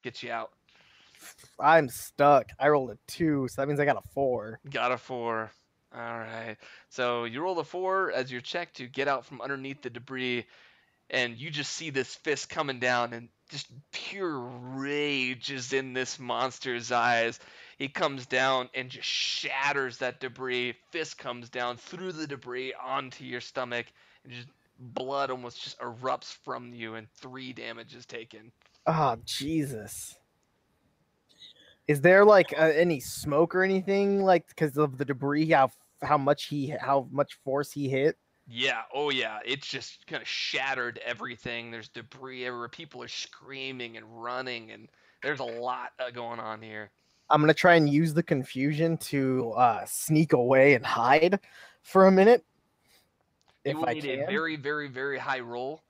Get you out. I'm stuck. I rolled a 2, so that means I got a 4. Got a 4. All right. So you roll a 4 as your check to get out from underneath the debris, and you just see this fist coming down, and just pure rage is in this monster's eyes. He comes down and just shatters that debris. Fist comes down through the debris onto your stomach, and just blood almost just erupts from you, and 3 damage is taken. Oh, Jesus. Is there like any smoke or anything like because of the debris? How much force he hit? Yeah, oh yeah, it's just kind of shattered everything. There's debris everywhere. People are screaming and running, and there's a lot going on here. I'm gonna try and use the confusion to sneak away and hide for a minute You if will I need a can. very, very, very high roll.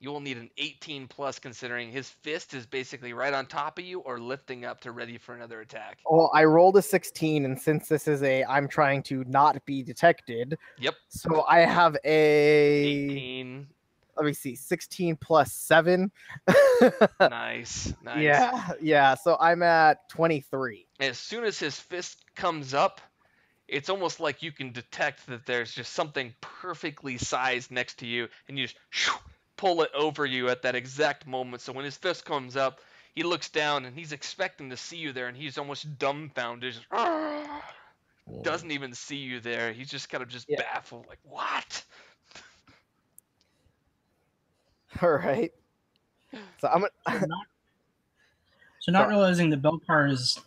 You will need an 18 plus, considering his fist is basically right on top of you or lifting up to ready for another attack. Well, I rolled a 16, and since this is I'm trying to not be detected, Yep, so I have a 18. let me see, 16 plus 7. Nice, nice. Yeah. So I'm at 23. As soon as his fist comes up, it's almost like you can detect that there's just something perfectly sized next to you, and you just pull it over you at that exact moment. So when his fist comes up, he looks down and he's expecting to see you there, and he's almost dumbfounded. Just, doesn't even see you there. He's just kind of just Yeah. baffled, like, what? All right. So I'm So gonna, not so not realizing the bell car is,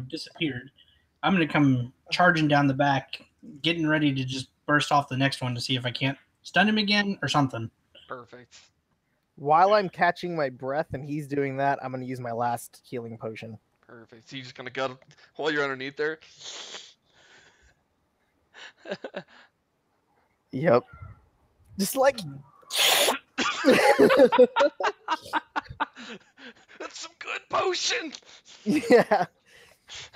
disappeared. I'm gonna come charging down the back, getting ready to just burst off the next one to see if I can't stun him again or something. Perfect. while I'm catching my breath and he's doing that, I'm gonna use my last healing potion. Perfect. So you just kind of got while you're underneath there. Yep. Just like That's some good potion. yeah.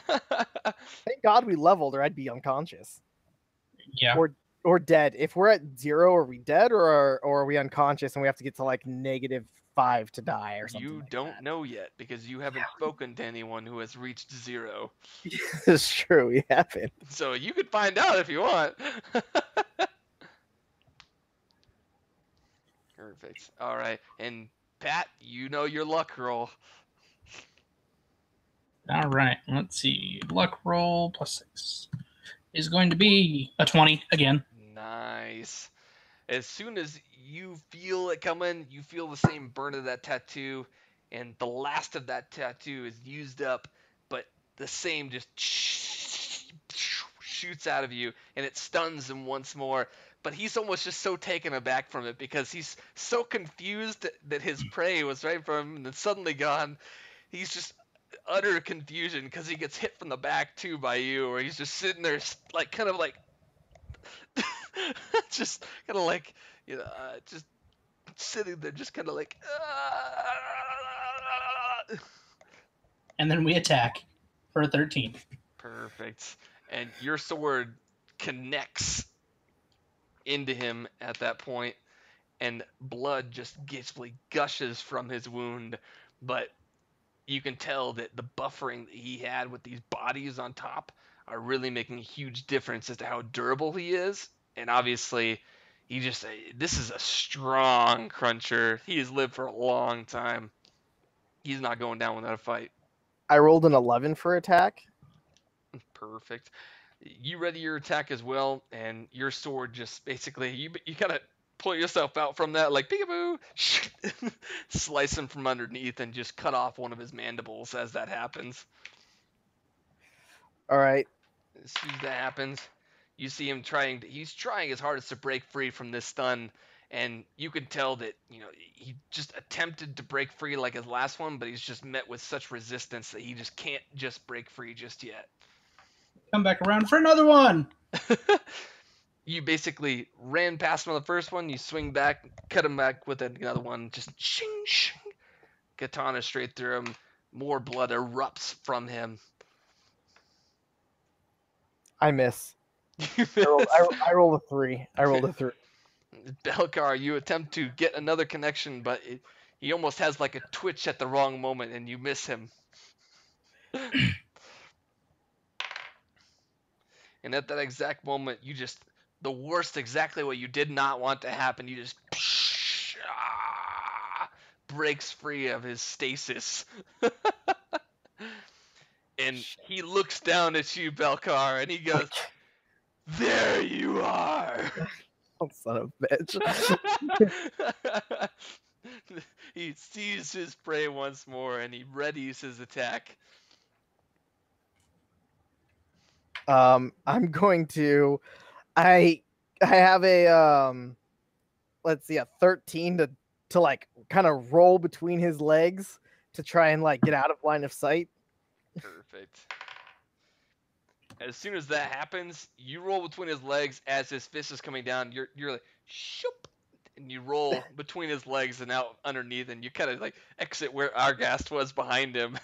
Thank God we leveled, or I'd be unconscious Yeah. or dead. If we're at 0, are we dead, or are we unconscious and we have to get to like -5 to die or something? You Like don't that? know yet because you haven't spoken to anyone who has reached 0. It's true. We haven't. So you could find out if you want. Perfect. All right. And Pat, you know your luck roll. All right. Let's see. Luck roll +6 is going to be a 20 again. Nice. As soon as you feel it coming, you feel the same burn of that tattoo, and the last of that tattoo is used up, but the same just shoots out of you, and it stuns him once more. But he's almost just so taken aback from it because he's so confused that his prey was right from him and then suddenly gone. He's just utter confusion because he gets hit from the back too by you, or he's just sitting there like kind of like just kind of like just sitting there just kind of like And then we attack for a 13. Perfect. And your sword connects into him at that point, and blood just basically gushes from his wound, but you can tell that the buffering that he had with these bodies on top are really making a huge difference as to how durable he is. And obviously, this is a strong cruncher. He has lived for a long time. He's not going down without a fight. I rolled an 11 for attack. Perfect. You ready your attack as well, and your sword just basically you kind of pull yourself out from that like peekaboo, slice him from underneath, and just cut off one of his mandibles as that happens. All right. As soon as that happens, you see him he's trying his hardest to break free from this stun, and you can tell that he just attempted to break free like his last one, but he's just met with such resistance that he just can't just break free just yet. Come back around for another one. You basically ran past him on the first one, you swing back, cut him back with another one, just shing, shing, katana straight through him. More blood erupts from him. I miss. You I rolled a 3. I rolled a 3. Belkar, you attempt to get another connection, but He almost has like a twitch at the wrong moment, and you miss him. And at that exact moment, you just the worst, exactly what you did not want to happen. You just breaks free of his stasis. And he looks down at you, Belcar, and he goes, "There you are." Oh, son of a bitch. He sees his prey once more, and he readies his attack. I'm going to. I have a let's see, a 13 to like kind of roll between his legs to try and like get out of line of sight. Perfect. As soon as that happens, you roll between his legs as his fist is coming down. You're like shoop, and you roll between his legs and out underneath, and you kind of like exit where Argast was behind him.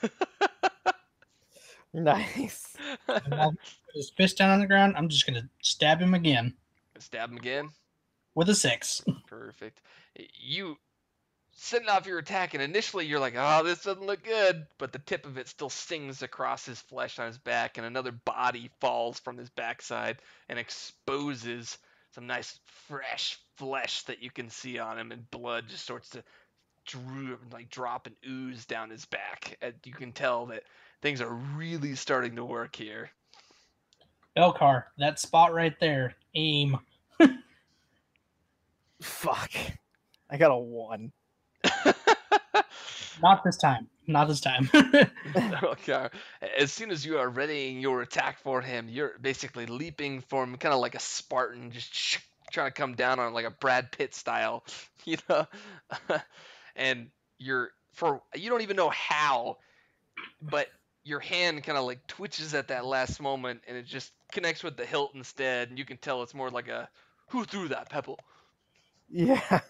Nice. And while he put his fist down on the ground, I'm just gonna stab him again Stab him again. with a 6. Perfect. You send off your attack, and initially you're like, "Oh, this doesn't look good," but the tip of it still stings across his flesh on his back, and another body falls from his backside and exposes some nice fresh flesh that you can see on him, and blood just starts to drop and ooze down his back. And you can tell that things are really starting to work here. Belcar, that spot right there. Aim. Fuck. I got a 1. Not this time. Not this time. Okay. As soon as you are readying your attack for him, you're basically leaping from kind of like a Spartan, just trying to come down on like a Brad Pitt style, you know. And you don't even know how, but your hand kind of like twitches at that last moment, and it just connects with the hilt instead, and you can tell it's more like a "who threw that pebble?" Yeah.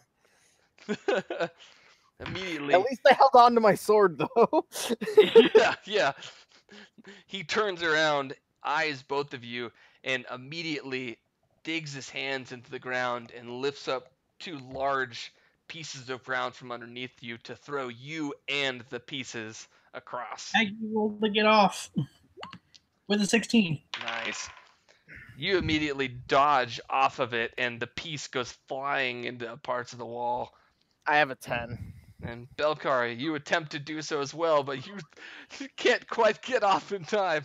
Immediately. At least I held on to my sword though. Yeah. He turns around, eyes both of you, and immediately digs his hands into the ground and lifts up 2 large pieces of ground from underneath you to throw you and the pieces across. I rolled to get off with a 16. Nice. You immediately dodge off of it, and the piece goes flying into parts of the wall. I have a 10. And Belkar, you attempt to do so as well, but you can't quite get off in time.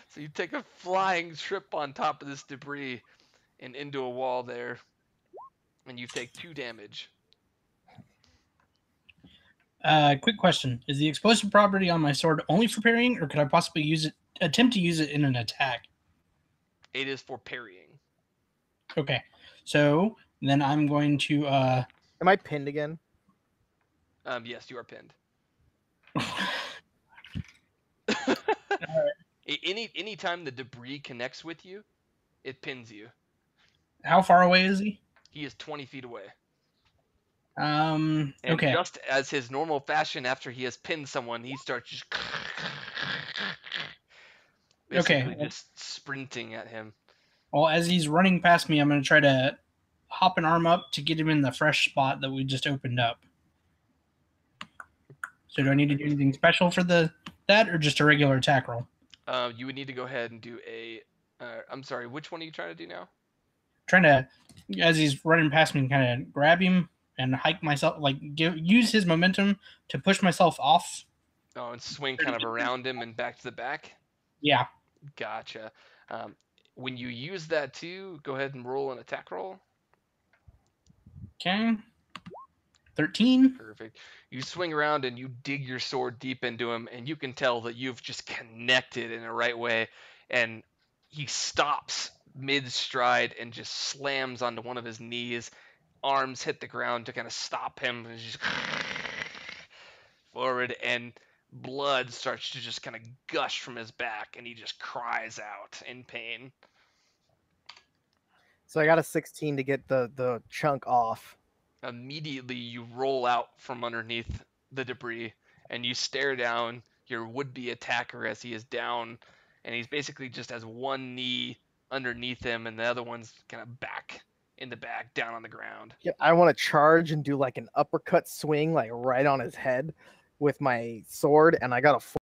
So you take a flying trip on top of this debris and into a wall there, and you take 2 damage. Quick question: is the explosive property on my sword only for parrying, or could I possibly attempt to use it in an attack? It is for parrying. Okay, so then I'm going to. Am I pinned again? Yes, you are pinned. Alright. Any time the debris connects with you, it pins you. How far away is he? He is 20 feet away. And okay. Just as his normal fashion, after he has pinned someone, he starts just basically just sprinting at him. Well, as he's running past me, I'm going to try to hop an arm up to get him in the fresh spot that we just opened up. So do I need to do anything special for that, or just a regular attack roll? You would need to go ahead and do a. I'm sorry. Which one are you trying to do now? Trying to, as he's running past me, kind of grab him and hike myself, use his momentum to push myself off. Oh, and swing kind of around him and back to the back? Yeah. Gotcha. When you use that too, go ahead and roll an attack roll. Okay. 13. Perfect. You swing around and you dig your sword deep into him, and you can tell that you've just connected in the right way. And he stops mid-stride and just slams onto one of his knees. Arms hit the ground to kind of stop him. And just forward, and blood starts to just kind of gush from his back, and he just cries out in pain. So I got a 16 to get the chunk off. Immediately, you roll out from underneath the debris, and you stare down your would-be attacker as he is down, and he's basically just has one knee underneath him, and the other one's kind of back in the back, down on the ground. Yeah, I want to charge and do like an uppercut swing, like right on his head with my sword, and I got a